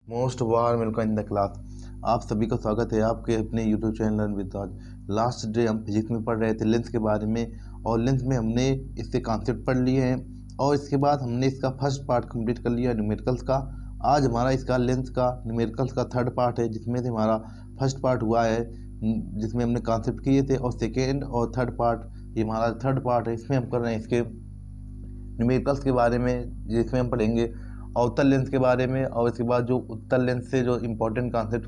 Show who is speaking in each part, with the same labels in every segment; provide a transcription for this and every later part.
Speaker 1: Most warm welcome in the class. आप सभी का स्वागत है आपके अपने YouTube channel learn with Raj. Last day हम फिजिक्स में पढ़ रहे थे लेंस के बारे में, और लेंस में हमने इसके कॉन्सेप्ट पढ़ लिए हैं और इसके बाद हमने इसका फर्स्ट पार्ट कंप्लीट कर लिया न्यूमेरिकल्स का। आज हमारा इसका लेंस का न्यूमेरिकल्स का थर्ड पार्ट है, जिसमें से हमारा फर्स्ट पार्ट हुआ है जिसमें हमने कॉन्सेप्ट किए थे, और सेकेंड और थर्ड पार्ट ये हमारा थर्ड पार्ट है। इसमें हम कर रहे हैं इसके न्यूमेरिकल्स के बारे में, जिसमें हम पढ़ेंगे अवतल लेंस के बारे में, और इसके बाद जो उत्तल लेंस से जो इम्पोर्टेंट कॉन्सेप्ट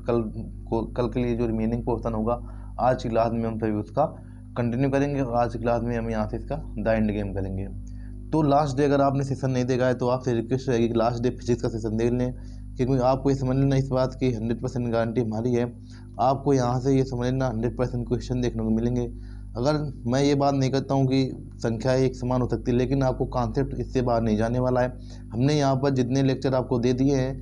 Speaker 1: कल के लिए जो रिमेनिंग पोर्शन होगा आज की क्लास में हम सभी उसका कंटिन्यू करेंगे। और आज की क्लास में हम यहाँ से इसका द एंड गेम करेंगे। तो लास्ट डे अगर आपने सेशन नहीं देखा है तो आपसे रिक्वेस्ट रहेगी कि लास्ट डे फिजिक्स का सेशन देख लें, क्योंकि आपको ये समझ लेना इस बात की 100% गारंटी हमारी है। आपको यहाँ से ये समझ लेना 100% क्वेश्चन देखने को मिलेंगे। अगर मैं ये बात नहीं करता हूँ कि संख्या एक समान हो सकती है, लेकिन आपको कॉन्सेप्ट इससे बाहर नहीं जाने वाला है। हमने यहाँ पर जितने लेक्चर आपको दे दिए हैं,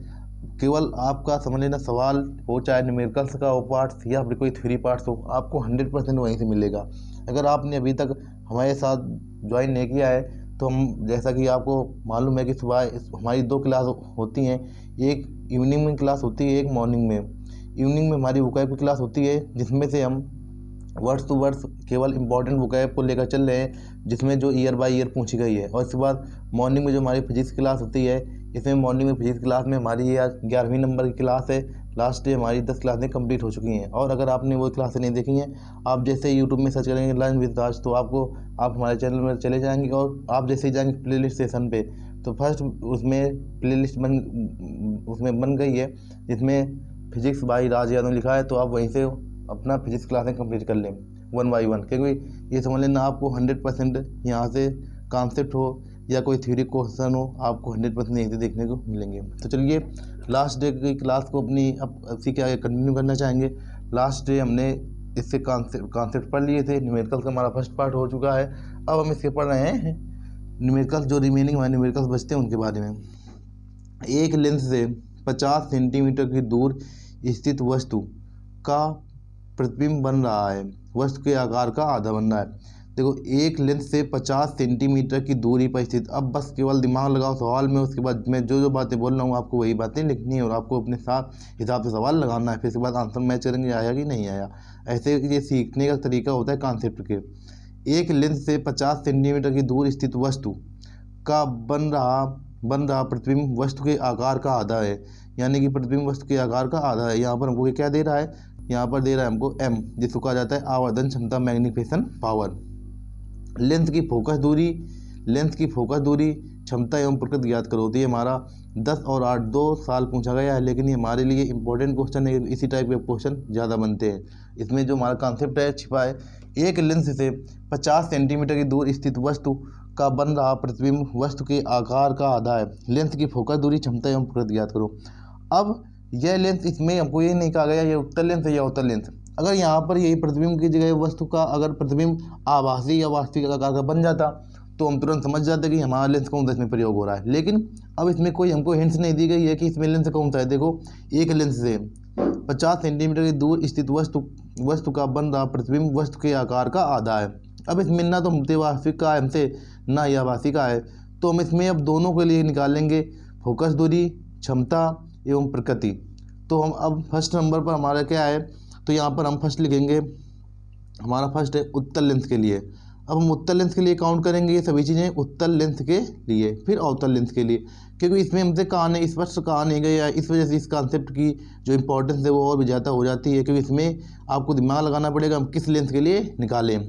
Speaker 1: केवल आपका समझ लेना सवाल हो, चाहे न्यूमेरिकल्स का हो पार्ट्स या फिर कोई थ्योरी पार्ट्स हो, आपको 100% वहीं से मिलेगा। अगर आपने अभी तक हमारे साथ ज्वाइन नहीं किया है तो हम, जैसा कि आपको मालूम है कि सुबह हमारी 2 क्लास होती हैं, एक इवनिंग में क्लास होती है, एक मॉर्निंग में। इवनिंग में हमारी वोकैब की क्लास होती है, जिसमें से हम वर्ड्स टू वर्ड्स केवल इंपॉर्टेंट वोकैब को लेकर चल रहे हैं, जिसमें जो ईयर बाय ईयर पूछी गई है। और इसके बाद मॉर्निंग में जो हमारी फिजिक्स क्लास होती है, इसमें मॉर्निंग में फिजिक्स क्लास में हमारी ये 11वीं नंबर की क्लास है। लास्ट डे हमारी 10 क्लासें कंप्लीट हो चुकी हैं, और अगर आपने वो क्लासें नहीं देखी हैं, आप जैसे यूट्यूब में सर्च करेंगे लर्न विद राज, तो आप हमारे चैनल में चले जाएंगे, और आप जैसे ही जाएंगे प्लेलिस्ट सेशन पे, तो फर्स्ट उसमें प्लेलिस्ट बन गई है जिसमें फिजिक्स बाय राज यादव लिखा है। तो आप वहीं से अपना फिजिक्स क्लासें कंप्लीट कर लें 1 बाय 1, क्योंकि ये समझ लेना आपको 100% यहाँ से कॉन्सेप्ट हो या कोई थ्योरी क्वेश्चन हो, आपको 100% यहीं से देखने को मिलेंगे। तो चलिए लास्ट डे की क्लास को अपनी अब इसी के आगे कंटिन्यू करना चाहेंगे। लास्ट डे हमने इससे कॉन्सेप्ट पढ़ लिए थे, न्यूमेरिकल्स का हमारा फर्स्ट पार्ट हो चुका है। अब हम इसके पढ़ रहे हैं न्यूमेरिकल्स, जो रिमेनिंग हमारे न्यूमेरिकल्स बचते हैं उनके बारे में। एक लेंस से 50 सेंटीमीटर की दूर स्थित वस्तु का प्रतिबिंब बन रहा है, वस्तु के आकार का आधा बन रहा है। देखो, एक लेंस से 50 सेंटीमीटर की दूरी पर स्थित, अब बस केवल दिमाग लगाओ सवाल में, उसके बाद मैं जो बातें बोल रहा हूँ आपको वही बातें लिखनी है, और आपको अपने साथ हिसाब से सवाल लगाना है। फिर उसके बाद आंसर मैच करेंगे आया कि नहीं आया। ऐसे ये सीखने का तरीका होता है कॉन्सेप्ट के। एक लेंस से 50 सेंटीमीटर की दूर स्थित वस्तु का बन रहा प्रतिबिंब वस्तु के आकार का आधा है, यानी कि प्रतिबिंब वस्तु के आकार का आधा है। यहाँ पर हमको क्या दे रहा है, यहाँ पर दे रहा है हमको m, जिसको कहा जाता है आवर्धन क्षमता, मैग्निफिकेशन पावर। लेंस की फोकस दूरी क्षमता एवं प्रकृति ज्ञात करो। तो ये हमारा 10 और 8 2 साल पूछा गया है, लेकिन ये हमारे लिए इंपॉर्टेंट क्वेश्चन है। इसी टाइप के क्वेश्चन ज़्यादा बनते हैं। इसमें जो हमारा कॉन्सेप्ट है छिपा है, एक लेंस से 50 सेंटीमीटर की दूर स्थित वस्तु का बन रहा प्रतिबिंब वस्तु के आकार का आधा है। लेंस की फोकस दूरी क्षमता एवं प्रकृति ज्ञात करो। अब यह लेंस, इसमें हमको ये नहीं कहा गया ये उत्तल लेंस है या अवतल लेंस। अगर यहाँ पर यही प्रतिबिंब की जगह वस्तु का अगर प्रतिबिंब आभासी या वास्तविक आकार का बन जाता तो हम तुरंत समझ जाते कि हमारा लेंस कौन सा इसमें प्रयोग हो रहा है। लेकिन अब इसमें कोई हमको हिंट्स नहीं दी गई है कि इसमें लेंस कौन सा है। देखो, एक लेंस से 50 सेंटीमीटर की दूर स्थित वस्तु का बन रहा प्रतिबिंब वस्तु के आकार का आधा है। अब इसमें ना तो हमसे वास्तविक का है, हमसे ना ही आभासी का है, तो हम इसमें अब दोनों के लिए निकालेंगे फोकस दूरी, क्षमता एवं प्रकृति। तो हम अब फर्स्ट नंबर पर हमारा क्या है, तो यहाँ पर हम फर्स्ट लिखेंगे, हमारा फर्स्ट है उत्तल लेंस के लिए। अब हम उत्तल लेंस के लिए काउंट करेंगे ये सभी चीज़ें उत्तल लेंस के लिए, फिर अवतल लेंस के लिए, क्योंकि इसमें हमसे कहा नहीं, स्पष्ट कहा नहीं गया है। इस वजह से इस कॉन्सेप्ट की जो इंपॉर्टेंस है वो और भी ज़्यादा हो जाती है, क्योंकि इसमें आपको दिमाग लगाना पड़ेगा हम किस लेंस के लिए निकालें।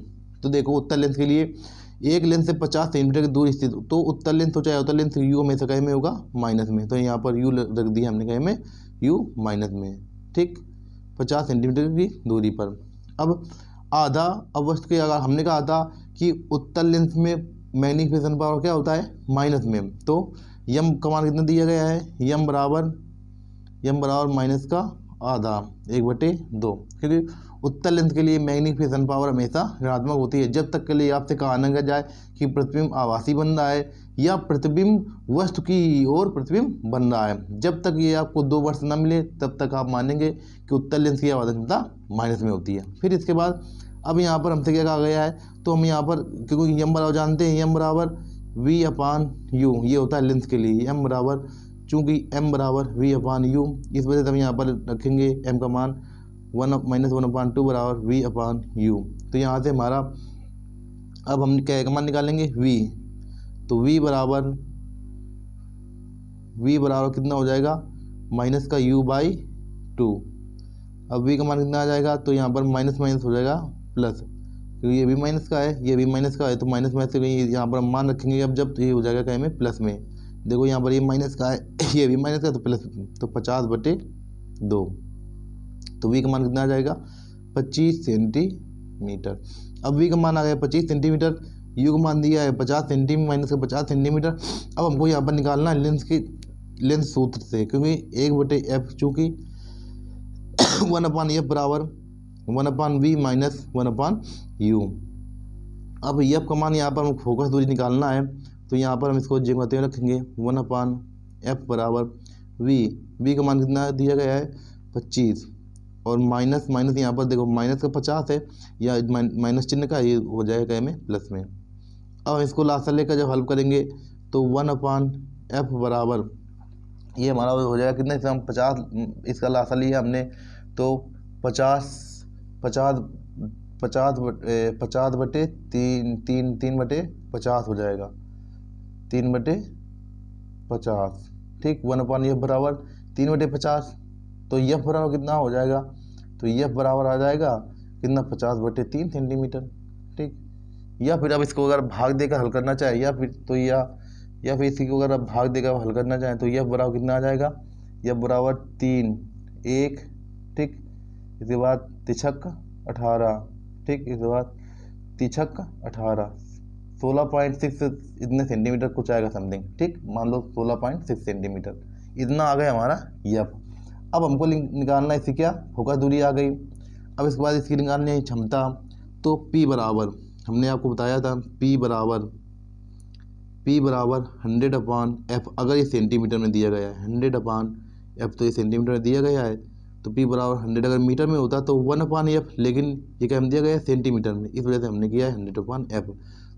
Speaker 1: तो देखो, उत्तल लेंस के लिए एक लेंस से 50 सेंटीमीटर की दूर स्थित, तो उत्तल लेंस हो चाहे अवतल लेंस, यू हमेशा कहे में होगा माइनस में, तो यहाँ पर यू रख दिया हमने कहे में यू माइनस में, ठीक, 50 सेंटीमीटर की दूरी पर। अब आधा, अब वस्तु के आकार हमने कहा था कि उत्तल लेंस में मैग्निफिकेशन पावर क्या होता है माइनस में, तो यम का मान कितना दिया गया है, यम बराबर माइनस का आधा 1/2, क्योंकि उत्तल लेंस के लिए मैग्निफिकेशन पावर हमेशा ऋणात्मक होती है जब तक के लिए आपसे कहा न जाए कि प्रतिबिंब आभासी बन रहा है या प्रतिबिंब वस्तु की ओर प्रतिबिंब बन रहा है। जब तक ये आपको 2 वर्ष न मिले तब तक आप मानेंगे कि उत्तल लेंस की आवर्धन क्षमता माइनस में होती है। फिर इसके बाद अब यहाँ पर हमसे क्या कहा गया है, तो हम यहाँ पर क्योंकि यम बराबर जानते हैं, यम बराबर V/U, ये होता है लेंस के लिए, यम बराबर चूँकि m बराबर v अपान यू, इस वजह से हम यहाँ पर रखेंगे m का मान -1/2 बराबर v अपान यू। तो यहाँ से हमारा अब हम क्या का मान निकालेंगे v, तो v बराबर कितना हो जाएगा माइनस का u/2। अब v का मान कितना आ जाएगा, तो यहाँ पर माइनस माइनस हो जाएगा प्लस, क्योंकि ये भी माइनस का है ये भी माइनस का है, तो माइनस में से यहाँ पर हम मान रखेंगे अब जब, तो ये हो जाएगा क्या में प्लस में। देखो यहाँ पर ये माइनस का है ये भी माइनस का है, तो प्लस, तो 50/2। तो v का मान कितना आ जाएगा 25 सेंटीमीटर। अब v का मान आ गया 25 सेंटीमीटर, u का मान दिया है 50 सेंटीमीटर माइनस का 50 सेंटीमीटर। अब हमको यहाँ पर निकालना है लेंस सूत्र से, क्योंकि 1/f चूँकि 1/f बराबर 1/v माइनस 1/u। अब f का मान यहाँ पर हम फोकस दूरी निकालना है, तो यहाँ पर हम इसको जे कहते हुए रखेंगे 1/f बराबर v का मान कितना दिया गया है 25, और माइनस माइनस यहाँ पर देखो माइनस का 50 है, या माइनस चिन्ह का ये हो जाएगा क्या में प्लस में। अब हम इसको लास्ट लेकर जब हल करेंगे तो 1/f बराबर ये हमारा हो जाएगा कितना, इसे हम 50 इसका लासा लिया हमने, तो 50/3 हो जाएगा 3/50। ठीक, 1/f बराबर 3/50। तो f बराबर कितना हो जाएगा, तो f बराबर आ जाएगा कितना 50/3 सेंटीमीटर। ठीक, या फिर अब इसको अगर भाग देकर हल करना चाहे, या फिर तो या फिर इसी को अगर आप भाग देकर हल करना चाहें, तो f बराबर कितना आ जाएगा, f बराबर 3 1। ठीक, इसके बाद 3×6 18। ठीक, इसके बाद 3×6 18 16.6 इतने सेंटीमीटर कुछ आएगा समथिंग। ठीक, मान लो 16.6 सेंटीमीटर इतना आ गया हमारा f। अब हमको निकालना है इसकी क्या फोकस दूरी आ गई। अब इसके बाद इसकी निकालनी है क्षमता, तो P बराबर हमने आपको बताया था P बराबर 100/f, अगर ये सेंटीमीटर में दिया गया है 100/f, तो ये सेंटीमीटर में दिया गया है, तो P बराबर 100 अगर मीटर में होता तो 1/f, लेकिन ये क्या दिया गया है सेंटीमीटर में, इस वजह से हमने किया है 100/f।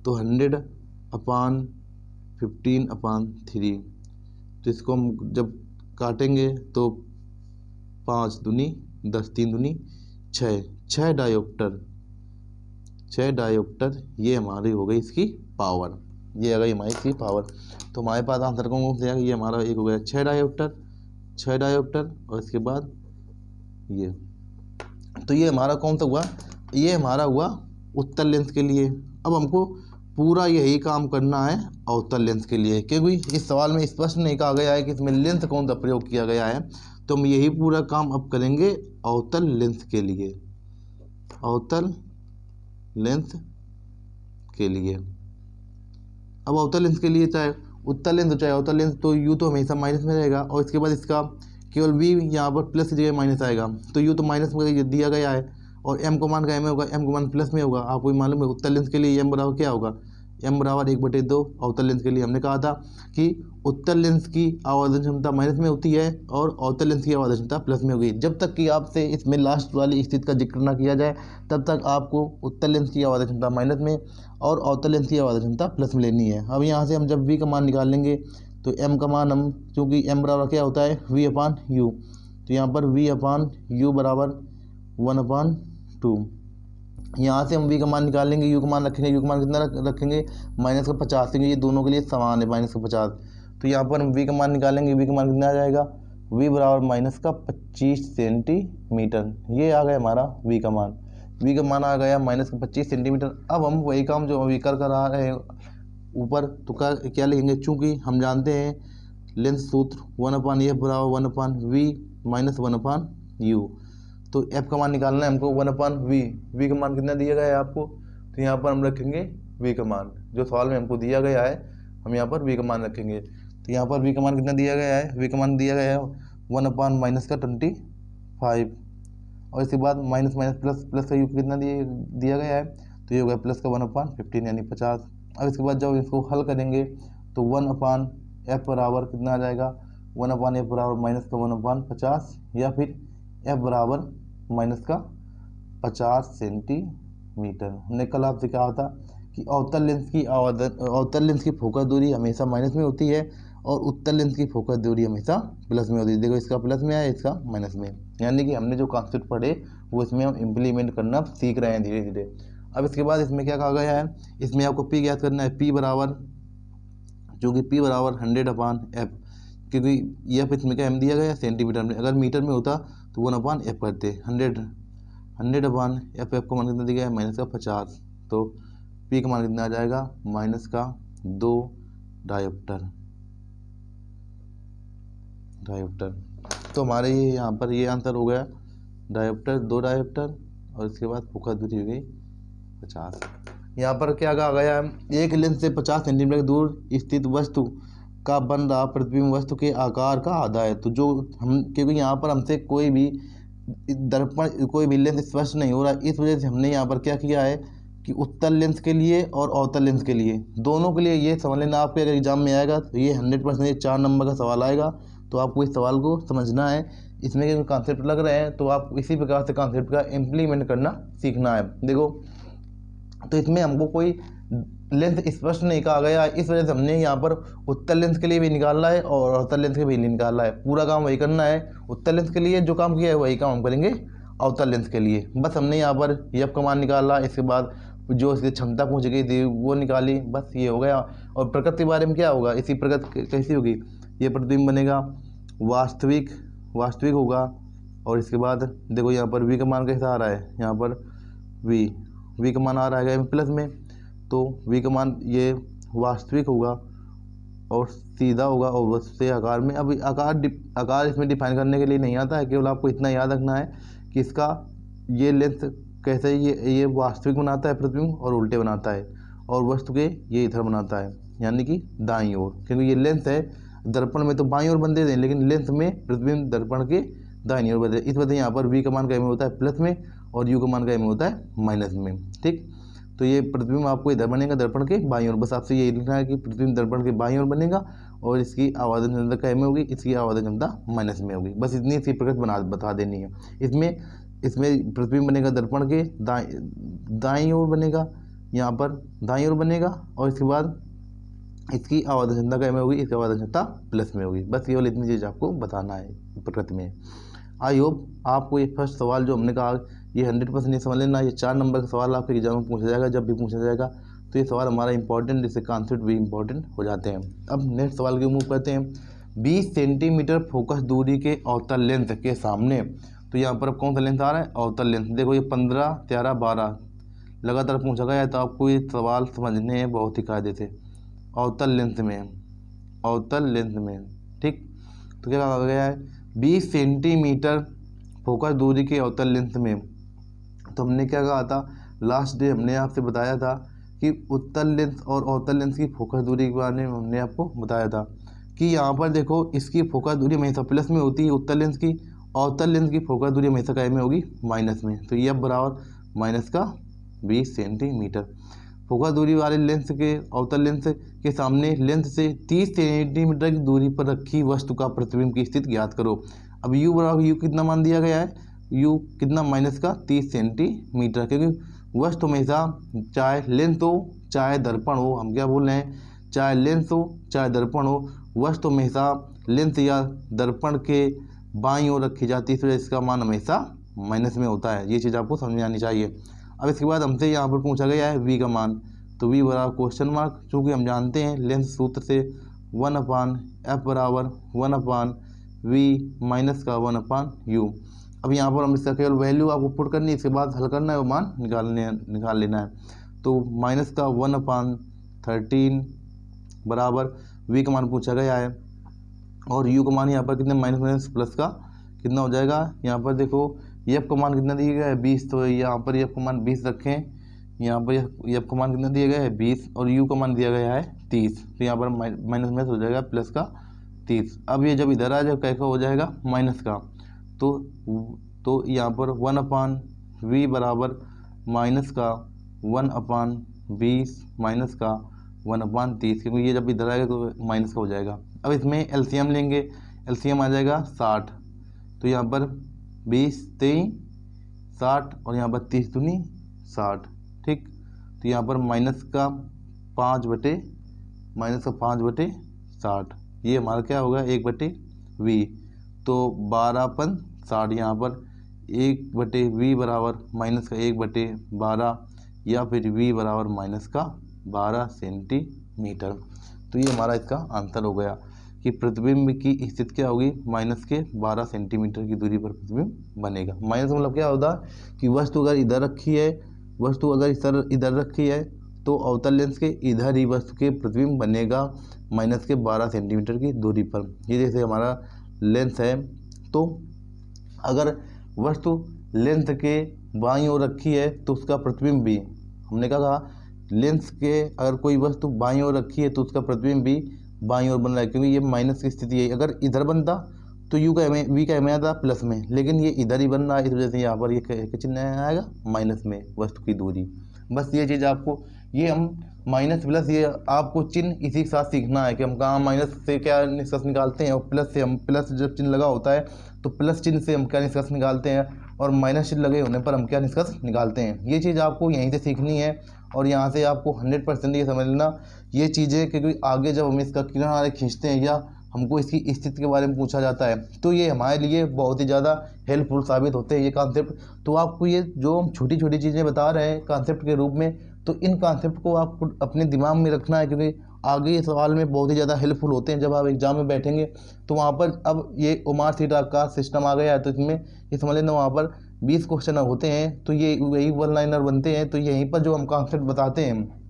Speaker 1: तो 100/15/3, तो इसको हम जब काटेंगे तो 5 दूनी 10 3 दूनी 6 डायोप्टर ये हमारी हो गई इसकी पावर, ये आ गई हमारी इसकी पावर। तो हमारे पास आंसर कौन सा, ये हमारा एक हो गया 6 डायोप्टर, और इसके बाद ये, तो ये हमारा कौन सा हुआ, ये हमारा हुआ उत्तल लेंस के लिए। अब हमको पूरा यही काम करना है अवतल लेंस के लिए, क्योंकि इस सवाल में स्पष्ट नहीं कहा गया है कि इसमें लेंस कौन सा प्रयोग किया गया है, तो हम यही पूरा काम अब करेंगे अवतल लेंस के लिए, अवतल लेंस के लिए। अब अवतल लेंस के लिए चाहे उत्तल लेंस हो चाहे अवतल लेंस, तो यू तो हमेशा माइनस में रहेगा, और इसके बाद इसका केवल v यहाँ पर प्लस की जगह माइनस आएगा, तो यू तो माइनस में दिया गया है, और m को मान का m होगा, m को मान प्लस में होगा। आपको मालूम है उत्तल लेंस के लिए m बराबर क्या होगा, m बराबर 1/2। अवतल लेंस के लिए हमने कहा था कि उत्तल लेंस की आवर्धन क्षमता माइनस में होती है और अवतल लेंस की आवर्धन क्षमता प्लस में होगी। जब तक कि आपसे इसमें लास्ट वाली स्थिति का जिक्र ना किया जाए, तब तक आपको उत्तल लेंस की आवर्धन क्षमता माइनस में और अवतल लेंस की आवर्धन क्षमता प्लस में लेनी है। अब यहाँ से हम जब v का मान निकाल लेंगे, तो m का मान हम, चूँकि m बराबर क्या होता है v/u, तो यहाँ पर v/u बराबर 1/2। यहाँ से हम v का मान निकाल लेंगे, u का मान रखेंगे, u का मान कितना रखेंगे -50, क्योंकि ये दोनों के लिए समान है -50। तो यहाँ पर हम v का मान निकालेंगे, v का मान कितना आ जाएगा, v बराबर -25 सेंटीमीटर। ये आ गया हमारा v का मान, v का मान आ गया -25 सेंटीमीटर। अब हम वही काम जो अभी कर आ रहे हैं ऊपर, तो क्या लिखेंगे, चूँकि हम जानते हैं लेंस सूत्र 1/f बराबर 1/v माइनस 1/u, तो f का मान निकालना है हमको 1/v। v का मान कितना दिया गया है आपको, तो यहाँ पर हम रखेंगे v का मान, जो सवाल में हमको दिया गया है हम यहाँ पर v का मान रखेंगे। तो यहाँ पर v का मान कितना दिया गया है, v का मान दिया गया है 1/-25, और इसके बाद माइनस माइनस प्लस का योग कितना दिया गया है, तो ये हो गया प्लस का 1/15 यानी 50। अब इसके बाद जब इसको हल करेंगे तो 1/f बराबर कितना आ जाएगा, 1/f बराबर माइनस का 1/50, या फिर f बराबर माइनस का 50 सेंटीमीटर। हमने कल आपसे कहा था कि अवतल लेंस की फोकस दूरी हमेशा माइनस में होती है, और उत्तल लेंस की फोकस दूरी हमेशा प्लस में होती है। देखो इसका प्लस में है, इसका माइनस में, यानी कि हमने जो कॉन्सेप्ट पढ़े वो इसमें हम इम्प्लीमेंट करना सीख रहे हैं धीरे धीरे। अब इसके बाद इसमें क्या कहा गया है, इसमें आपको पी ज्ञात करना है, पी बराबर, जो कि पी बराबर 100/f, क्योंकि एफ इसमें क्या एम दिया गया है सेंटीमीटर में, अगर मीटर में होता तो 1/f करते, 100/f, एफ का मान कितना दिया गया है -50, तो पी का मान कितना आ जाएगा -2 डायोप्टर। तो हमारे ये यहाँ पर ये आंसर हो गया डायोप्टर, 2 डायोप्टर, और इसके बाद फोकस दूरी हो गई 50। यहाँ पर क्या कहा गया है, एक लेंस से 50 सेंटीमीटर दूर स्थित वस्तु का बन रहा प्रतिबिंब वस्तु के आकार का आधा है। तो जो हम, क्योंकि यहाँ पर हमसे कोई भी दर्पण, कोई भी लेंस स्पष्ट नहीं हो रहा, इस वजह से हमने यहाँ पर क्या किया है कि उत्तल लेंस के लिए और अवतल लेंस के लिए, दोनों के लिए ये समझ लेना, आपके अगर एग्जाम में आएगा तो ये 100% 4 नंबर का सवाल आएगा, तो आपको इस सवाल को समझना है। इसमें जो कॉन्सेप्ट लग रहे हैं तो आप इसी प्रकार से कॉन्सेप्ट का इम्प्लीमेंट करना सीखना है। देखो, तो इसमें हमको कोई लेंस स्पष्ट नहीं कहा गया, इस वजह से हमने यहाँ पर उत्तल लेंस के लिए भी निकालना है और अवतल लेंस के भी निकालना है। पूरा काम वही करना है, उत्तल लेंस के लिए जो काम किया है वही काम हम करेंगे अवतल लेंस के लिए। बस हमने यहाँ पर एफ का मान निकाला, इसके बाद जो इसकी क्षमता पहुँच गई थी वो निकाली, बस ये हो गया। और प्रकृति के बारे में क्या होगा, इसी प्रकृति कैसी होगी, ये प्रतिबिंब बनेगा वास्तविक होगा। और इसके बाद देखो यहाँ पर वी का मान कैसा आ रहा है, यहाँ पर वी का मान आ रहा है प्लस में, तो वी का मान ये वास्तविक होगा और सीधा होगा और उससे आकार में। अब आकार इसमें डिफाइन करने के लिए नहीं आता है, केवल आपको इतना याद रखना है कि इसका ये लेंस कैसे ये वास्तविक बनाता है प्रतिबिंब और उल्टे बनाता है, और वस्तु के ये इधर बनाता है, यानी कि दाईं ओर, क्योंकि ये लेंस है, दर्पण में तो बाईं ओर बनते हैं लेकिन लेंस में प्रतिबिंब दर्पण के दाईं ओर बनते हैं। इस वजह से यहाँ पर वी का मान क्या में होता है प्लस में, और यू का मान क्या में होता है माइनस में। ठीक, तो ये प्रतिबिंब आपको इधर बनेगा दर्पण के बाईं ओर, बस आपसे ये लिखना है कि प्रतिबिंब दर्पण के बाईं ओर बनेगा और इसकी आवर्धन क्षमता क्या में होगी, इसकी आवर्धन क्षमता माइनस में होगी। बस इतनी सी प्रकृति बता देनी है। इसमें प्रतिबिंब बनेगा दर्पण के दाईं ओर बनेगा, यहाँ पर दाईं ओर बनेगा, और इसके बाद इसकी आवर्धन क्षमता क्या में होगी, इसकी आवर्धन क्षमता प्लस में होगी। बस केवल इतनी चीज़ आपको बताना है प्रकृति में। आई होप आपको ये फर्स्ट सवाल जो हमने कहा ये 100% समझ लेना। ये 4 नंबर का सवाल आपके एग्जाम में पूछा जाएगा, जब भी पूछा जाएगा तो ये सवाल हमारा इंपॉर्टेंट, इससे कॉन्सेप्ट भी इंपॉर्टेंट हो जाते हैं। अब नेक्स्ट सवाल की मूव करते हैं। 20 सेंटीमीटर फोकस दूरी के अवतल लेंस के सामने, तो यहाँ पर अब कौन सा लेंस आ रहा है, अवतल लेंस। देखो ये 15, 13, 12 लगातार पूछा गया है, तो आपको ये सवाल समझने हैं बहुत ही कायदे से। अवतल लेंस में ठीक, तो क्या कहा गया है 20 सेंटीमीटर फोकस दूरी के अवतल लेंस में। तो हमने क्या कहा था लास्ट डे, हमने आपसे बताया था कि उत्तल लेंस और अवतल लेंस की फोकस दूरी के बारे में हमने आपको बताया था कि यहाँ पर देखो इसकी फोकस दूरी हमेशा प्लस में होती है उत्तल लेंस की, अवतल लेंस की फोकस दूरी हमेशा क्या में होगी माइनस में। तो ये बराबर माइनस का 20 सेंटीमीटर। फोकस दूरी वाले लेंस के अवतल लेंस के सामने लेंस से 30 सेंटीमीटर की दूरी पर रखी वस्तु का प्रतिबिंब की स्थिति ज्ञात करो। अब यू बराबर यू कितना मान दिया गया है, यू कितना माइनस का 30 सेंटीमीटर, क्योंकि वस्तु हमेशा चाहे लेंस हो चाहे दर्पण हो, हम क्या बोल रहे हैं, चाहे लेंस हो चाहे दर्पण हो, वस्तु हमेशा लेंस या दर्पण के बाईं ओर रखी जाती है, इसलिए इसका मान हमेशा माइनस में होता है। ये चीज़ आपको समझ में आनी चाहिए। अब इसके बाद हमसे यहाँ पर पूछा गया है वी का मान, तो वी बराबर क्वेश्चन मार्क, चूँकि हम जानते हैं लेंस सूत्र से 1/f बराबर 1/v माइनस का 1/u। अब यहाँ पर हम इसका केवल वैल्यू आपको पुट करनी है, इसके बाद हल करना है, वो मान निकाल लेना है। तो माइनस का 1/13 बराबर वी का मान पूछा गया है, और यू का मान यहाँ पर कितने माइनस प्लस का कितना हो जाएगा। यहाँ पर देखो एफ का मान कितना दिया गया है 20, तो यहाँ पर एफ का मान 20 रखें, यहाँ पर एफ का मान कितना दिया गया है 20, और यू का मान दिया गया है 30, तो यहाँ पर माइनस हो जाएगा प्लस का 30। अब ये जब इधर आ जाए कैसा हो जाएगा माइनस का, तो यहाँ पर 1/v बराबर माइनस का 1/20 माइनस का 1/30, क्योंकि ये जब इधर आएगा तो माइनस का हो जाएगा। अब इसमें एलसीएम लेंगे, एलसीएम आ जाएगा 60, तो यहाँ पर 20 3 60 और यहाँ पर 30 दूनी 60। ठीक, तो यहाँ पर माइनस का 5/60, ये हमारा क्या होगा 1/v। तो 12×60 यहाँ पर 1/v बराबर माइनस का 1/12 या फिर v बराबर माइनस का 12 सेंटीमीटर। तो ये हमारा इसका आंसर हो गया कि प्रतिबिंब की स्थिति क्या होगी, माइनस के 12 सेंटीमीटर की दूरी पर प्रतिबिंब बनेगा। माइनस मतलब क्या होता है कि वस्तु अगर इधर रखी है, वस्तु अगर इधर रखी है तो अवतल लेंस के इधर ही वस्तु के प्रतिबिंब बनेगा माइनस के 12 सेंटीमीटर की दूरी पर। ये जैसे हमारा लेंस है, तो अगर वस्तु लेंस के बाईं ओर रखी है तो उसका प्रतिबिंब भी, हमने क्या कहा, लेंस के अगर कोई वस्तु बाईं ओर रखी है तो उसका प्रतिबिंब भी बाईं ओर बन रहा है, क्योंकि ये माइनस की स्थिति है। अगर इधर बनता तो वी का एम आता प्लस में, लेकिन ये इधर ही बन रहा है, इस वजह से यहाँ पर ये चिन्ह आएगा माइनस में वस्तु की दूरी। बस ये चीज़ आपको, ये हम माइनस प्लस, ये आपको चिन्ह इसी के साथ सीखना है कि हम कहाँ माइनस से क्या निष्कर्ष निकालते हैं और प्लस से हम, प्लस जब चिन्ह लगा होता है तो प्लस चिन्ह से हम क्या निष्कर्ष निकालते हैं और माइनस चिन्ह लगे होने पर हम क्या निष्कर्ष निकालते हैं। ये चीज़ आपको यहीं से सीखनी है और यहाँ से आपको 100% ये समझ लेना ये चीज़ें, क्योंकि आगे जब हम इसका किनारे खींचते हैं या हमको इसकी स्थिति के बारे में पूछा जाता है तो ये हमारे लिए बहुत ही ज़्यादा हेल्पफुल साबित होते हैं ये कॉन्सेप्ट। तो आपको ये जो हम छोटी छोटी चीज़ें बता रहे हैं कॉन्सेप्ट के रूप में, तो इन कॉन्सेप्ट को आपको अपने दिमाग में रखना है, क्योंकि आगे ये सवाल में बहुत ही ज़्यादा हेल्पफुल होते हैं। जब आप एग्जाम में बैठेंगे तो वहाँ पर अब ये ओमार थीटा का सिस्टम आ गया है, तो इसमें ये समझ लेना वहाँ पर 20 क्वेश्चन होते हैं, तो ये वही वन लाइनर बनते हैं। तो यहीं पर जो हम कॉन्सेप्ट बताते हैं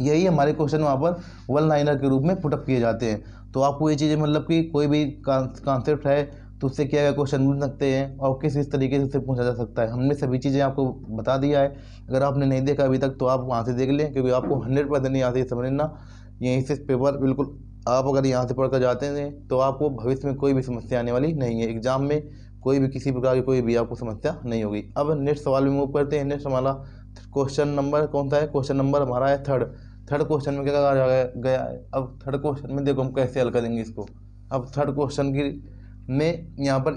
Speaker 1: यही हमारे क्वेश्चन वहाँ पर वन लाइनर के रूप में पुटअप किए जाते हैं। तो आपको ये चीज़ें, मतलब कि कोई भी कॉन्सेप्ट है तो उससे क्या क्या क्वेश्चन बन सकते हैं और किस तरीके से उससे पूछा जा सकता है, हमने सभी चीज़ें आपको बता दिया है। अगर आपने नहीं देखा अभी तक तो आप वहाँ से देख लें, क्योंकि आपको 100% यहाँ से समझना, यहीं से पेपर बिल्कुल आप अगर यहाँ से पढ़ कर जाते हैं तो आपको भविष्य में कोई भी समस्या आने वाली नहीं है। एग्जाम में कोई भी किसी प्रकार की कोई भी आपको समस्या नहीं होगी। अब नेक्स्ट सवाल में मूव करते हैं। नेक्स्ट हमारा क्वेश्चन नंबर कौन सा है, क्वेश्चन नंबर हमारा है थर्ड क्वेश्चन में क्या कहा गया है। अब थर्ड क्वेश्चन में देखो हम कैसे हल करेंगे इसको। अब थर्ड क्वेश्चन की में यहाँ पर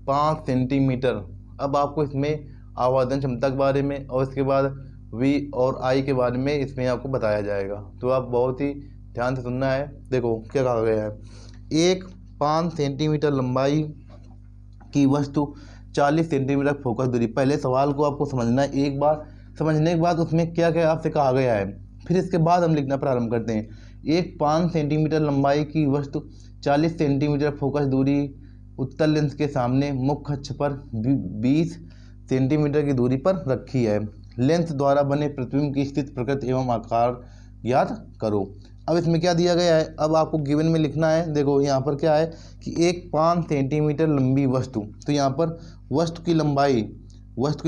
Speaker 1: 5 सेंटीमीटर, अब आपको इसमें आवर्धन क्षमता के बारे में और इसके बाद V और I के बारे में इसमें आपको बताया जाएगा। तो आप बहुत ही ध्यान से सुनना है। देखो क्या कहा गया है, 5 सेंटीमीटर लंबाई की वस्तु 40 सेंटीमीटर फोकस दूरी। पहले सवाल को आपको समझना है, एक बार समझने के बाद उसमें क्या क्या आपसे कहा गया है, फिर इसके बाद हम लिखना प्रारंभ करते हैं। 5 सेंटीमीटर लंबाई की वस्तु 40 सेंटीमीटर फोकस दूरी उत्तल लेंस के सामने मुख्य अक्ष पर 20 सेंटीमीटर की दूरी पर रखी है। लेंस द्वारा बने प्रतिबिंब की स्थिति, प्रकृति एवं आकार याद करो। अब इसमें क्या दिया गया है, अब आपको गिवन में लिखना है। देखो यहाँ पर क्या है कि 5 सेंटीमीटर लंबी वस्तु, तो यहाँ पर वस्तु की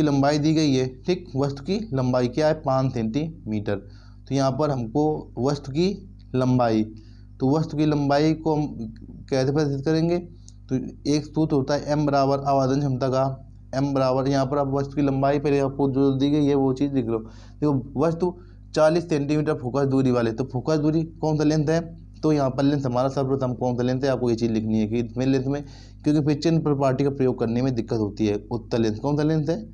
Speaker 1: लंबाई दी गई है। ठीक, वस्तु की लंबाई क्या है 5 सेंटीमीटर। तो यहाँ पर हमको वस्तु की लंबाई, तो वस्तु की लंबाई को हम कैसे प्रदर्शित करेंगे, तो एक सूत्र होता है m बराबर आवर्धन क्षमता का, m बराबर, यहाँ पर आप वस्तु की लंबाई पहले आपको जो दी गई है वो चीज़ लिख लो। देखो वस्तु 40 सेंटीमीटर फोकस दूरी वाले, तो फोकस दूरी कौन सा लेंथ है, तो यहाँ पर लेंथ हमारा सर्वप्रथम कौन सा लेंथ है, आपको ये चीज़ लिखनी है कि इसमें लेंथ में, क्योंकि फिर चिन्ह प्रॉपर्टी का प्रयोग करने में दिक्कत होती है। उत्तल लेंथ कौन सा लेंथ है,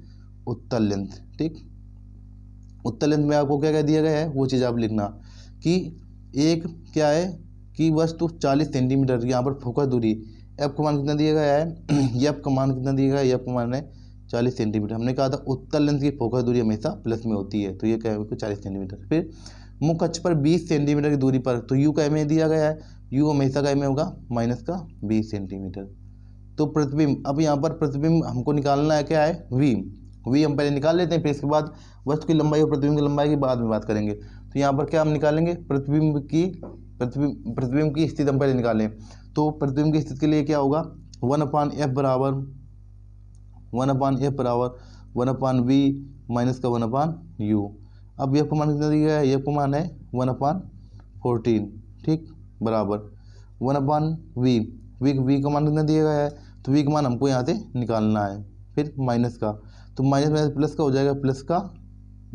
Speaker 1: उत्तल लेंथ। ठीक, उत्तल लेंथ में आपको क्या क्या दिया गया है वो चीज़ आप लिखना कि एक क्या है कि वस्तु 40 सेंटीमीटर, यहाँ पर फोकस दूरी एफ का मान कितना दिया गया है, एफ का मान कितना दिया गया है, एफ का मान है 40 सेंटीमीटर। हमने कहा था उत्तल लेंस की फोकस दूरी हमेशा प्लस में होती है, तो ये क्या है 40 सेंटीमीटर। फिर मुख्य अक्ष पर 20 सेंटीमीटर की दूरी पर, तो यू का एम दिया गया है, यू हमेशा का एम होगा माइनस का 20 सेंटीमीटर। तो प्रतिबिंब, अब यहाँ पर प्रतिबिंब हमको निकालना है क्या है, वी हम पहले निकाल लेते हैं, फिर इसके बाद वस्तु की लंबाई और प्रतिबिंब की लंबाई की बाद में बात करेंगे। तो यहाँ पर क्या हम निकालेंगे, प्रतिबिंब की स्थिति हम पहले निकालें। तो प्रतिबिंब की स्थिति के लिए क्या होगा, 1/f बराबर 1/v माइनस का 1/u। अब एफ का मान कितना दिया गया है, एफ का मान है 1/14। ठीक, बराबर 1/v, वी का मान कितना दिया गया है, तो वी का मान हमको यहाँ से निकालना है। फिर माइनस का, तो माइनस प्लस का हो जाएगा, प्लस का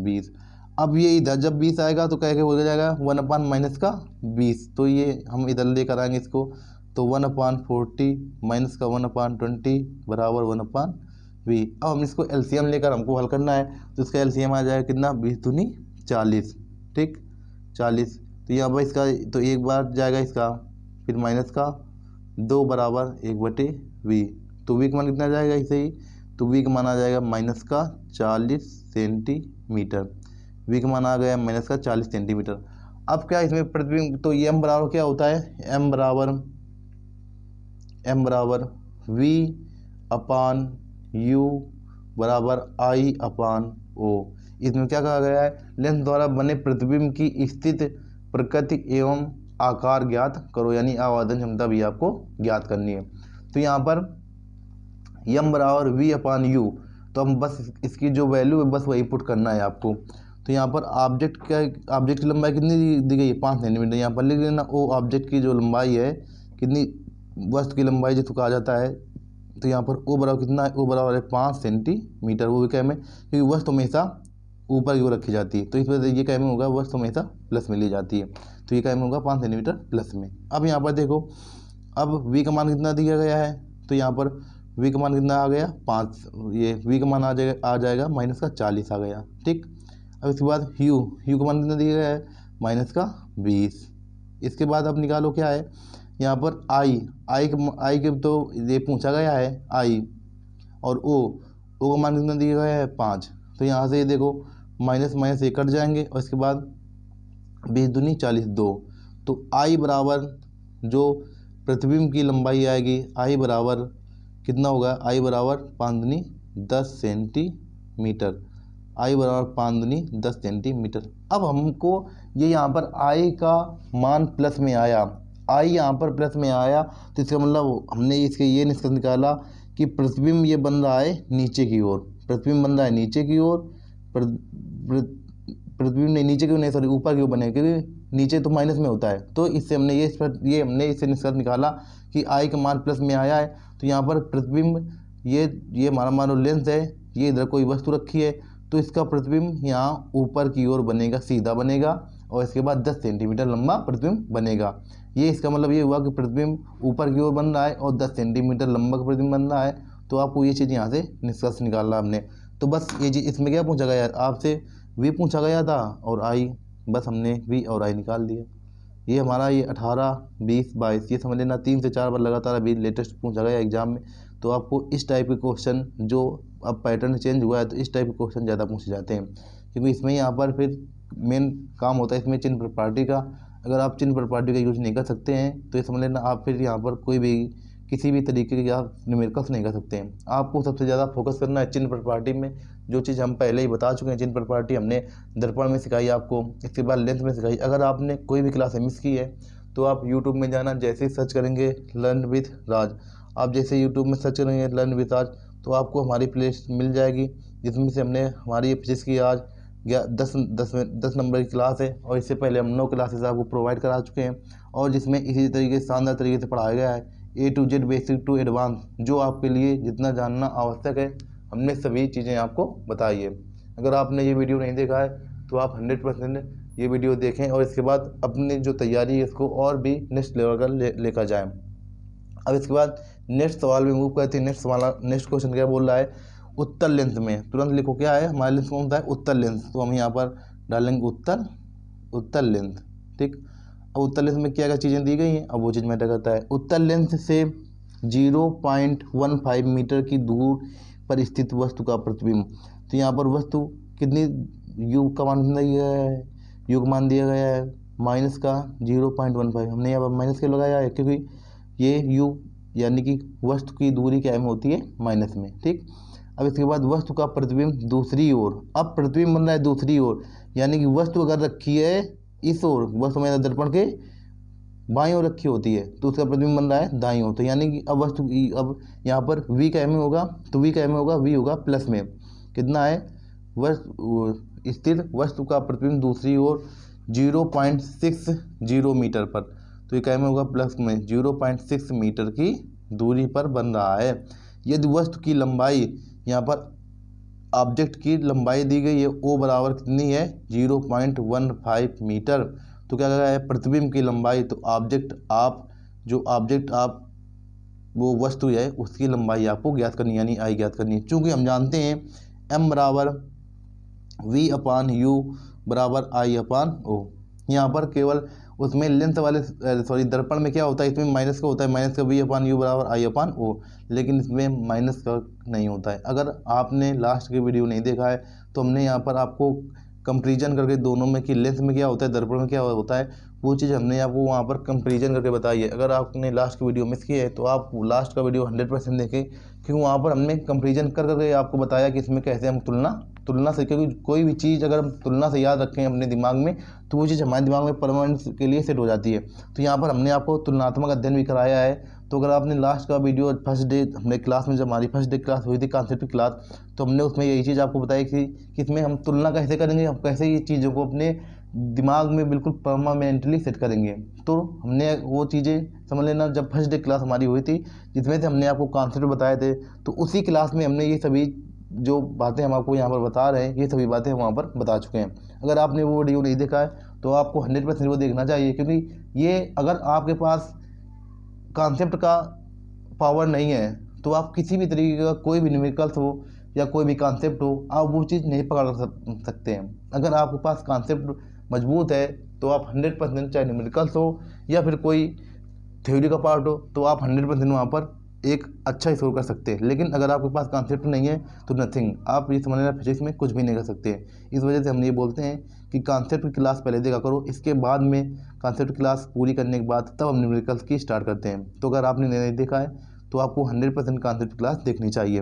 Speaker 1: 20। अब ये इधर जब 20 आएगा तो क्या हो जाएगा 1/माइनस का 20, तो ये हम इधर लेकर आएंगे इसको, तो 1/40 माइनस का 1/20 बराबर 1/v। अब हम इसको एलसीएम लेकर हमको हल करना है, तो इसका एलसीएम आ जाएगा कितना, 20 दूनी 40। ठीक, 40, तो यहाँ पर इसका तो एक बार जाएगा इसका फिर माइनस का 2 बराबर 1/v। तो v का मान कितना आ जाएगा इसे ही, तो v का मान आ जाएगा माइनस का 40 सेंटीमीटर। v का मान आ गया माइनस का 40 सेंटीमीटर। अब क्या इसमें प्रतिबिंब, तो m बराबर क्या होता है, m बराबर v अपान u बराबर I अपान o। इसमें क्या कहा गया है, लेंस द्वारा बने प्रतिबिंब की स्थित प्रकृति एवं आकार ज्ञात करो, यानी आवर्धन क्षमता भी आपको ज्ञात करनी है। तो यहाँ पर m बराबर v अपान u, तो हम बस इसकी जो वैल्यू है बस वही पुट करना है आपको। तो यहाँ पर ऑब्जेक्ट की लंबाई कितनी दी गई है, 5 सेंटीमीटर। यहाँ पर लिख लेना ओ ऑब्जेक्ट की जो लंबाई है कितनी, वस्तु की लंबाई जिसको कहा जाता है। तो यहाँ पर ओ बराबर कितना है, ओ बराबर है 5 सेंटीमीटर। वो भी क्या में, क्योंकि वस्तु हमेशा ऊपर की ओर रखी जाती है, तो इस वजह से ये क्या में होगा, वस्तु हमेशा प्लस में ली जाती है। तो ये क्या में होगा 5 सेंटीमीटर प्लस में। अब यहाँ पर देखो, अब v का मान कितना दिया गया है, तो यहाँ पर v का मान कितना आ गया 5, ये v का मान आ जाएगा माइनस का 40 आ गया, ठीक। अब इसके बाद u का मान कितना दिया गया है, माइनस का 20। इसके बाद अब निकालो क्या है, यहाँ पर i के तो ये पूछा गया है i, और o का मान कितना दिया गया है 5। तो यहाँ से ये देखो माइनस माइनस ये कट जाएंगे, और इसके बाद 20 दूनी 40 2। तो i बराबर जो प्रतिबिंब की लंबाई आएगी, i बराबर कितना होगा, i बराबर 5 दूनी 10 सेंटीमीटर। i बराबर 5 दूनी 10 सेंटीमीटर। अब हमको ये यहाँ पर i का मान प्लस में आया, i यहाँ पर प्लस में आया, तो इसका मतलब हमने इसके ये निष्कर्ष निकाला कि प्रतिबिंब ये बन रहा है नीचे की ओर, प्रतिबिंब बन रहा है नीचे की ओर, प्रतिबिंब नहीं नीचे की ओर नहीं, सॉरी ऊपर की ओर बनेगा, क्योंकि नीचे तो माइनस में होता है। तो इससे हमने हमने इससे निष्कर्ष निकाला कि i का मान प्लस में आया है। तो यहाँ पर प्रतिबिंब ये हमारा मानो लेंस है, ये इधर कोई वस्तु रखी है, तो इसका प्रतिबिंब यहाँ ऊपर की ओर बनेगा, सीधा बनेगा, और इसके बाद 10 सेंटीमीटर लंबा प्रतिबिंब बनेगा। ये इसका मतलब ये हुआ कि प्रतिबिंब ऊपर की ओर बन रहा है और 10 सेंटीमीटर लंबा प्रतिबिंब बन रहा है। तो आपको ये चीज़ यहाँ से निष्कर्ष निकालना हमने। तो बस ये चीज़, इसमें क्या पूछा गया आपसे, v पूछा गया था और i, बस हमने v और i निकाल दिया। ये हमारा ये 18, 20, 22 ये समझ लेना 3 से 4 बार लगातार अभी लेटेस्ट पूछा गया एग्जाम में। तो आपको इस टाइप के क्वेश्चन, जो अब पैटर्न चेंज हुआ है, तो इस टाइप के क्वेश्चन ज़्यादा पूछे जाते हैं, क्योंकि इसमें यहाँ पर फिर मेन काम होता है इसमें चिन्ह प्रॉपर्टी का। अगर आप चिन्ह प्रॉपर्टी का यूज नहीं कर सकते हैं तो ये समझ लेना आप फिर यहाँ पर कोई भी किसी भी तरीके के आप न्यूमेरिकल्स नहीं कर सकते हैं। आपको सबसे ज़्यादा फोकस करना है चिन्ह प्रॉपर्टी में, जो चीज़ हम पहले ही बता चुके हैं। चिन्ह प्रॉपर्टी हमने दर्पण में सिखाई आपको, इसके बाद लेंस में सिखाई। अगर आपने कोई भी क्लास मिस की है तो आप यूट्यूब में जाना, जैसे ही सर्च करेंगे लर्न विथ राज, आप जैसे यूट्यूब में सर्च करेंगे लर्न विथ राज, तो आपको हमारी प्लेलिस्ट मिल जाएगी, जिसमें से हमने हमारी फिजिक्स की आज 10 नंबर की क्लास है, और इससे पहले हम 9 क्लासेस आपको प्रोवाइड करा चुके हैं, और जिसमें इसी तरीके से शानदार तरीके से पढ़ाया गया है A to Z basic to advance. जो आपके लिए जितना जानना आवश्यक है हमने सभी चीज़ें आपको बताई है। अगर आपने ये वीडियो नहीं देखा है तो आप 100% ये वीडियो देखें, और इसके बाद अपनी जो तैयारी है इसको और भी नेक्स्ट लेवल का लेकर जाएँ। अब इसके बाद नेक्स्ट सवाल में मूव करते हैं। नेक्स्ट क्वेश्चन क्या बोल रहा है, उत्तल लेंस में तुरंत लिखो क्या है, हमारा लेंस कौन सा है, उत्तल लेंस। तो हम यहाँ पर डालेंगे उत्तल लेंस, ठीक। अब उत्तल लेंस में क्या क्या चीज़ें दी गई हैं, अब वो चीज़ मैटर करता है। उत्तल लेंस से 0.15 मीटर की दूर पर स्थित वस्तु का प्रतिबिंब। तो यहाँ पर वस्तु कितनी, u का मान कितना दिया गया है, u का मान दिया गया है माइनस का 0.15। हमने यहाँ पर माइनस क्यों लगाया है, क्योंकि ये u यानी कि वस्तु की दूरी क्या में होती है, माइनस में, ठीक। अब इसके बाद वस्तु का प्रतिबिंब दूसरी ओर। अब प्रतिबिंब बन रहा है दूसरी ओर, यानी कि वस्तु अगर रखी है इस ओर, वस्तु में दर्पण के बाईं ओर रखी होती है, तो उसका प्रतिबिंब बन रहा है दाईं ओर। तो यानी कि अब वस्तु, अब यहाँ पर v का में होगा, तो v का में होगा, v होगा प्लस में कितना है, स्थिर वस्तु का प्रतिबिंब दूसरी ओर 0.60 मीटर पर। तो ये क्या में होगा, प्लस में 0.6 मीटर की दूरी पर बन रहा है। यदि वस्तु की लंबाई, यहाँ पर ऑब्जेक्ट की लंबाई दी गई है, ओ बराबर कितनी है 0.15 मीटर। तो क्या कहा है, प्रतिबिंब की लंबाई, तो ऑब्जेक्ट आप वो वस्तु है उसकी लंबाई आपको ज्ञात करनी है, यानी आई ज्ञात करनी है। चूँकि हम जानते हैं m बराबर v अपान u बराबर i अपान o। यहाँ पर केवल उसमें लेंथ वाले सॉरी दर्पण में क्या होता है, इसमें माइनस का होता है, माइनस का v अपान यू बराबर आई अपान ओ, लेकिन इसमें माइनस का नहीं होता है। अगर आपने लास्ट के वीडियो नहीं देखा है तो हमने यहाँ पर आपको कंपेरिजन करके दोनों में कि लेंथ में क्या होता है, दर्पण में क्या होता है, वो चीज़ हमने आपको वहाँ पर कंपेरिजन करके बताई है। अगर आपने लास्ट की वीडियो मिस की है तो आप लास्ट का वीडियो 100% देखें, क्योंकि वहाँ पर हमने कंपेरिजन कर करके आपको बताया कि इसमें कैसे हम तुलना से, क्योंकि कोई भी चीज़ अगर हम तुलना से याद रखें अपने दिमाग में तो वो चीज़ हमारे दिमाग में परमानेंट के लिए सेट हो जाती है। तो यहाँ पर हमने आपको तुलनात्मक अध्ययन भी कराया है। तो अगर आपने लास्ट का वीडियो फर्स्ट डे हमने क्लास में, जब हमारी फर्स्ट डे क्लास हुई थी कॉन्सेप्ट की क्लास, तो हमने उसमें यही चीज़ आपको बताई कि इसमें हम तुलना कैसे करेंगे, हम कैसे ये चीज़ों को अपने दिमाग में बिल्कुल परमानेंटली सेट करेंगे। तो हमने वो चीज़ें समझ लेना, जब फर्स्ट डे क्लास हमारी हुई थी जिसमें से हमने आपको कॉन्सेप्ट बताए थे, तो उसी क्लास में हमने ये सभी जो बातें हम आपको यहाँ पर बता रहे हैं, ये सभी बातें हम वहाँ पर बता चुके हैं। अगर आपने वो वीडियो नहीं देखा है तो आपको 100% वो देखना चाहिए, क्योंकि ये अगर आपके पास कॉन्सेप्ट का पावर नहीं है तो आप किसी भी तरीके का कोई भी न्यूमेरिकल्स हो या कोई भी कॉन्सेप्ट हो, आप वो चीज़ नहीं पकड़ सकते हैं। अगर आपके पास कॉन्सेप्ट मजबूत है तो आप 100%, चाहे न्यूमेरिकल्स हो या फिर कोई थ्योरी का पार्ट हो, तो आप 100% वहाँ पर एक अच्छा स्कोर कर सकते हैं। लेकिन अगर आपके पास कॉन्सेप्ट नहीं है तो नथिंग, आप ये समझ लेना फिजिक्स में कुछ भी नहीं कर सकते। इस वजह से हम ये बोलते हैं कि कॉन्सेप्ट की क्लास पहले देखा करो, इसके बाद में कॉन्सेप्ट क्लास पूरी करने के बाद तब हम न्यूमेरिकल्स की स्टार्ट करते हैं। तो अगर आपने नहीं देखा है तो आपको 100% कॉन्सेप्ट क्लास देखनी चाहिए।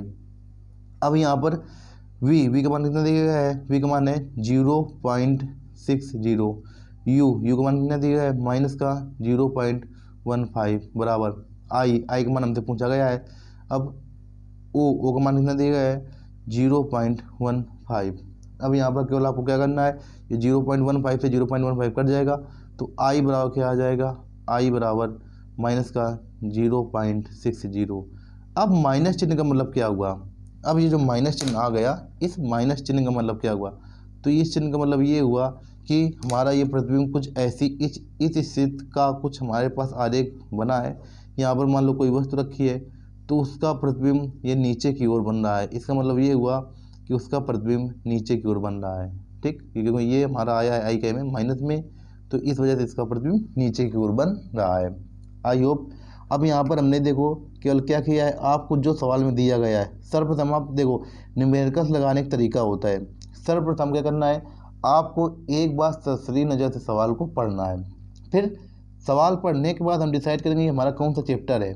Speaker 1: अब यहाँ पर वी का मान कितना दिया गया है, वी का मान है 0.60, यू का मान कितना दिया गया है माइनस का 0.15 बराबर आई का मान हमसे पूछा गया है। अब ओ का मान कितना दिया गया है 0.15। अब यहाँ पर केवल आपको क्या करना है, ये 0.15 से 0.15 कट जाएगा तो आई बराबर क्या आ जाएगा, आई बराबर माइनस का 0.60। अब माइनस चिन्ह का मतलब क्या हुआ, अब ये जो माइनस चिन्ह आ गया, इस माइनस चिन्ह का मतलब क्या हुआ, तो इस चिन्ह का मतलब ये हुआ कि हमारा ये प्रतिबिंब कुछ ऐसी इस स्थिति का कुछ हमारे पास आरेख बना है। यहाँ पर मान लो कोई वस्तु रखी है तो उसका प्रतिबिंब ये नीचे की ओर बन रहा है, इसका मतलब ये हुआ कि उसका प्रतिबिंब नीचे की ओर बन रहा है। ठीक, क्योंकि ये हमारा आया है आई के में माइनस में, तो इस वजह से इसका प्रतिबिंब नीचे की ओर बन रहा है। आई होप अब यहाँ पर हमने देखो केवल क्या किया है, आपको जो सवाल में दिया गया है, सर्वप्रथम आप देखो न्यूमेरिकल्स लगाने का तरीका होता है। सर्वप्रथम क्या करना है, आपको एक बार सरसरी नज़र से सवाल को पढ़ना है। फिर सवाल पढ़ने के बाद हम डिसाइड करेंगे हमारा कौन सा चैप्टर है।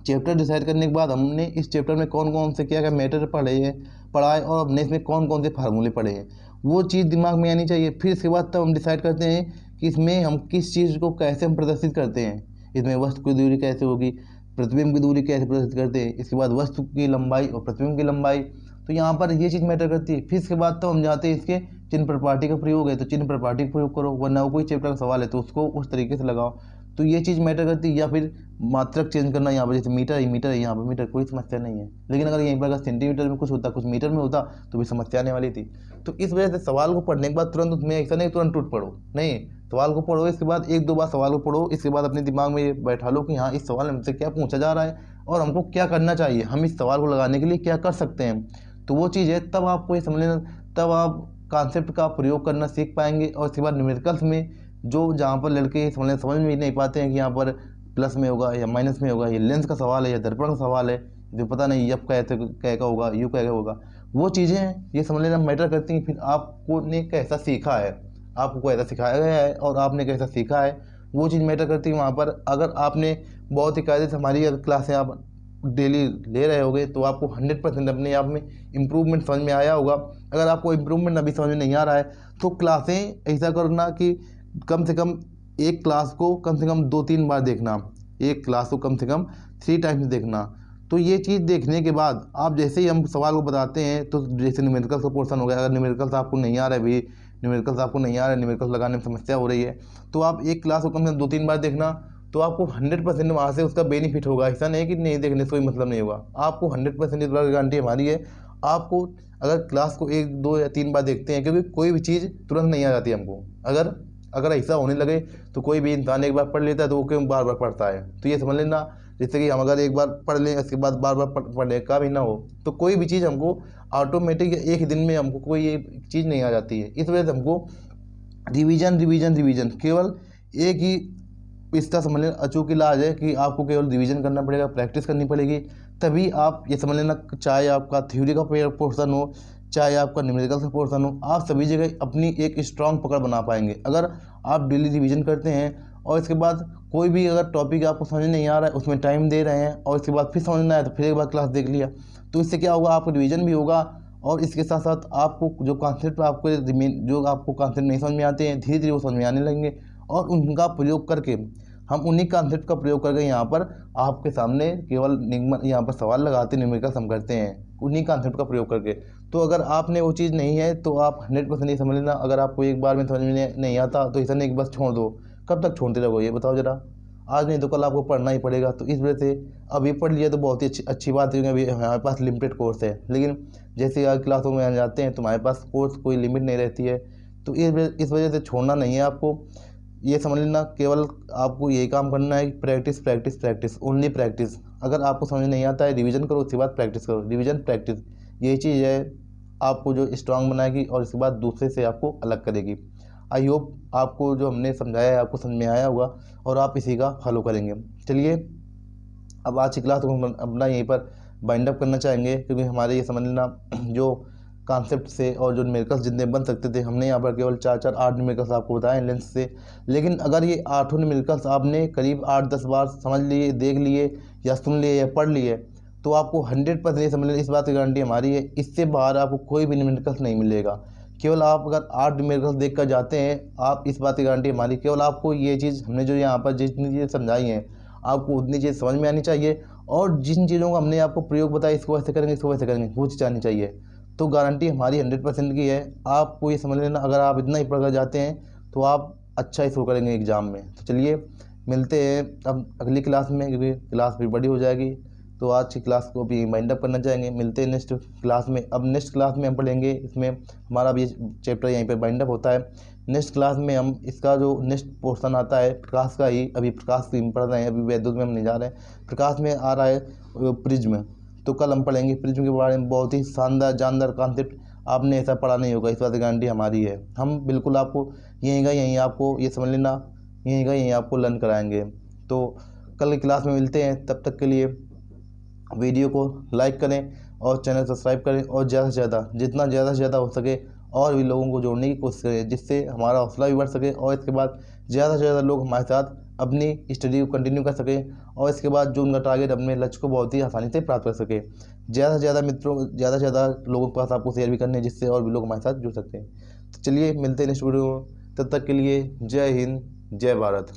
Speaker 1: चैप्टर डिसाइड करने के बाद हमने इस चैप्टर में कौन कौन से क्या क्या मैटर पढ़ा है और हमने इसमें कौन कौन से फार्मूले पढ़े हैं, वो चीज़ दिमाग में आनी चाहिए। फिर इसके बाद तब हम डिसाइड करते हैं कि इसमें हम किस चीज़ को कैसे हम प्रदर्शित करते हैं, इसमें वस्तु की दूरी कैसे होगी, प्रतिबिंब की दूरी कैसे प्रदर्शित करते हैं, इसके बाद वस्तु की लंबाई और प्रतिबिंब की लंबाई, तो यहाँ पर ये चीज़ मैटर करती है। फिर इसके बाद तो हम जाते हैं इसके चिन्ह प्रपाटी का प्रयोग है तो चिन्ह प्रपाटी का प्रयोग करो, वरना कोई चैप्टर का सवाल है तो उसको उस तरीके से लगाओ, तो ये चीज़ मैटर करती है। या फिर मात्रक चेंज करना, यहाँ पर जैसे मीटर है यहाँ पर मीटर, कोई समस्या नहीं है। लेकिन अगर यहीं पर अगर सेंटीमीटर में कुछ होता, कुछ मीटर में होता तो भी समस्या आने वाली थी। तो इस वजह से सवाल को पढ़ने के बाद तुरंत उसमें ऐसा नहीं तुरंत टूट पड़ो, नहीं, सवाल को पढ़ो, इसके बाद एक दो बार सवाल को पढ़ो, इसके बाद अपने दिमाग में ये बैठा लो कि हाँ इस सवाल में हमसे क्या पूछा जा रहा है और हमको क्या करना चाहिए, हम इस सवाल को लगाने के लिए क्या कर सकते हैं। तो वो चीज़ है, तब आपको ये समझ लेना, तब आप कॉन्सेप्ट का प्रयोग करना सीख पाएंगे। और इसके बाद न्यूमेरिकल्स में जो जहाँ पर लड़के समझ में नहीं पाते हैं कि यहाँ पर प्लस में होगा या माइनस में होगा, ये लेंस का सवाल है या दर्पण का सवाल है, जो पता नहीं यप क्या का होगा, यू क्या होगा, वो चीज़ें हैं ये समझ लेना मैटर करती हैं। फिर आपको ने कैसा सीखा है, आपको ऐसा सिखाया गया है और आपने कैसा सीखा है, वो चीज़ मैटर करती है वहाँ पर। अगर आपने बहुत ही कायदे से हमारी अगर क्लासें आप डेली ले रहे होगे तो आपको 100% अपने आप में इम्प्रूवमेंट समझ में आया होगा। अगर आपको इम्प्रूवमेंट अभी समझ में नहीं आ रहा है तो क्लासें ऐसा करना कि कम से कम एक क्लास को कम से कम 2-3 बार देखना, एक क्लास को कम से कम 3 टाइम्स देखना। तो ये चीज़ देखने के बाद आप जैसे ही हम सवाल को बताते हैं, तो जैसे न्यूमेरिकल्स का पोर्शन हो गया, अगर न्यूमेरिकल्स आपको नहीं आ रहा है, भी न्यूमेरिकल्स आपको नहीं आ रहा है, न्यूमेरिकल्स लगाने में समस्या हो रही है, तो आप एक क्लास को कम से कम 2-3 बार देखना, तो आपको 100% वहाँ से उसका बेनिफिट होगा। ऐसा नहीं कि नहीं देखने से कोई मतलब नहीं होगा, आपको 100% इस बार की गारंटी हमारी है। आपको अगर क्लास को 1, 2 या 3 बार देखते हैं, क्योंकि कोई भी चीज़ तुरंत नहीं आ जाती हमको, अगर ऐसा होने लगे तो कोई भी इंसान एक बार पढ़ लेता है तो वो क्यों बार बार पढ़ता है। तो ये समझ लेना, जैसे कि हम अगर एक बार पढ़ लें उसके बाद बार बार पढ़ने का भी ना हो, तो कोई भी चीज़ हमको ऑटोमेटिक एक दिन में हमको कोई ये चीज़ नहीं आ जाती है। इस वजह से हमको रिवीजन रिवीजन रिवीजन, केवल एक ही इसका समझ लेना अचूक इलाज है कि आपको केवल रिवीजन करना पड़ेगा, प्रैक्टिस करनी पड़ेगी, तभी आप ये समझ लेना, चाहे आपका थ्योरी का पोर्शन हो, चाहे आपका न्यूमेरिकल का पोर्शन हो, आप सभी जगह अपनी एक स्ट्रांग पकड़ बना पाएंगे अगर आप डेली रिवीजन करते हैं। और इसके बाद कोई भी अगर टॉपिक आपको समझ नहीं आ रहा है, उसमें टाइम दे रहे हैं, और इसके बाद फिर समझ नहीं आया तो फिर एक बार क्लास देख लिया, तो इससे क्या होगा, आपको रिवीजन भी होगा, और इसके साथ साथ आपको जो कॉन्सेप्ट जो आपको कॉन्सेप्ट नहीं समझ में आते हैं, धीरे धीरे वो समझ में आने लगेंगे, और उनका प्रयोग करके हम उन्हीं कॉन्सेप्ट का प्रयोग करके यहाँ पर आपके सामने केवल यहाँ पर सवाल लगाते, न्यूमेरिकल सम करते हैं उन्हीं कॉन्सेप्ट का प्रयोग करके। तो अगर आपने वो चीज़ नहीं है तो आप 100% नहीं समझ लेना। अगर आपको एक बार में समझ में नहीं आता तो ऐसा नहीं कि बस छोड़ दो, कब तक छोड़ते रहोगे ये बताओ ज़रा, आज नहीं तो कल आपको पढ़ना ही पड़ेगा। तो इस वजह से अभी पढ़ लिया तो बहुत ही अच्छी बात है, क्योंकि अभी हमारे पास लिमिटेड कोर्स है, लेकिन जैसे आगे क्लासों में जाते हैं तो हमारे पास कोर्स कोई लिमिट नहीं रहती है। तो इस वजह से छोड़ना नहीं है आपको, ये समझ लेना, केवल आपको यही काम करना है, practice practice practice, only practice. अगर आपको समझ नहीं आता है, रिवीजन करो, उसके बाद प्रैक्टिस करो, रिवीजन प्रैक्टिस, यही चीज़ है आपको जो स्ट्रांग बनाएगी और इसके बाद दूसरे से आपको अलग करेगी। आई होप आपको जो हमने समझाया है आपको समझ में आया होगा और आप इसी का फॉलो करेंगे। चलिए अब आज की क्लास को हम अपना यहीं पर बाइंड अप करना चाहेंगे, क्योंकि हमारे ये समझ लेना जो कॉन्सेप्ट से और जो न्यूमेरिकल्स जितने बन सकते थे, हमने यहाँ पर केवल 8 न्यूमेरिकल्स आपको बताए लेंथ से। लेकिन अगर ये 8 न्यूमेरिकल्स आपने करीब 8-10 बार समझ लिए, देख लिए या सुन लिए या पढ़ लिए, तो आपको 100% ये समझ लेना, इस बात की गारंटी हमारी है, इससे बाहर आपको कोई भी न्यूमेरिकल्स नहीं मिलेगा। केवल आप अगर 8 न्यूमेरिकल्स देख कर जाते हैं, आप इस बात की गारंटी हमारी, केवल आपको ये चीज़ हमने जो यहाँ पर जितनी चीज़ें समझाई हैं आपको उतनी चीज़ समझ में आनी चाहिए, और जिन चीज़ों का हमने आपको प्रयोग बताया, इसको ऐसे करेंगे इसको वैसे करेंगे, वो चीज़ आनी चाहिए। तो गारंटी हमारी 100% की है। आपको ये समझ लेना, अगर आप इतना ही पढ़कर जाते हैं तो आप अच्छा ही शो करेंगे एग्ज़ाम में। तो चलिए मिलते हैं अब अगली क्लास में, क्योंकि क्लास भी बड़ी हो जाएगी। तो आज की क्लास को भी वाइंड अप करना चाहेंगे, मिलते हैं नेक्स्ट क्लास में। अब नेक्स्ट क्लास में हम पढ़ेंगे, इसमें हमारा भी चैप्टर यहीं पर वाइंड अप होता है। नेक्स्ट क्लास में हम इसका जो नेक्स्ट पोर्शन आता है प्रकाश का ही, अभी प्रकाश की पढ़ रहे हैं, अभी वैद्युत में हम नहीं जा रहे हैं। प्रकाश में आ रहा है प्रिज्म, तो कल हम पढ़ेंगे प्रिज्म के बारे में। बहुत ही शानदार जानदार कॉन्सेप्ट, आपने ऐसा पढ़ा नहीं होगा, इस बात की गारंटी हमारी है। हम बिल्कुल आपको यहीं आपको ये समझ लेना, यहीं आपको लर्न कराएंगे। तो कल की क्लास में मिलते हैं, तब तक के लिए वीडियो को लाइक करें और चैनल सब्सक्राइब करें, और ज़्यादा से ज़्यादा जितना ज़्यादा से ज़्यादा हो सके और भी लोगों को जोड़ने की कोशिश करें, जिससे हमारा हौसला भी बढ़ सके, और इसके बाद ज़्यादा से ज़्यादा लोग हमारे साथ अपनी स्टडी को कंटिन्यू कर सकें, और इसके बाद जो उनका टारगेट अपने लक्ष्य को बहुत ही आसानी से प्राप्त कर सके। ज़्यादा से ज़्यादा मित्रों, ज़्यादा से ज़्यादा लोगों के पास आपको शेयर भी करने, जिससे और भी लोग हमारे साथ जुड़ सकते हैं। तो चलिए मिलते हैं नेक्स्ट वीडियो में, तब तक के लिए जय हिंद, जय भारत।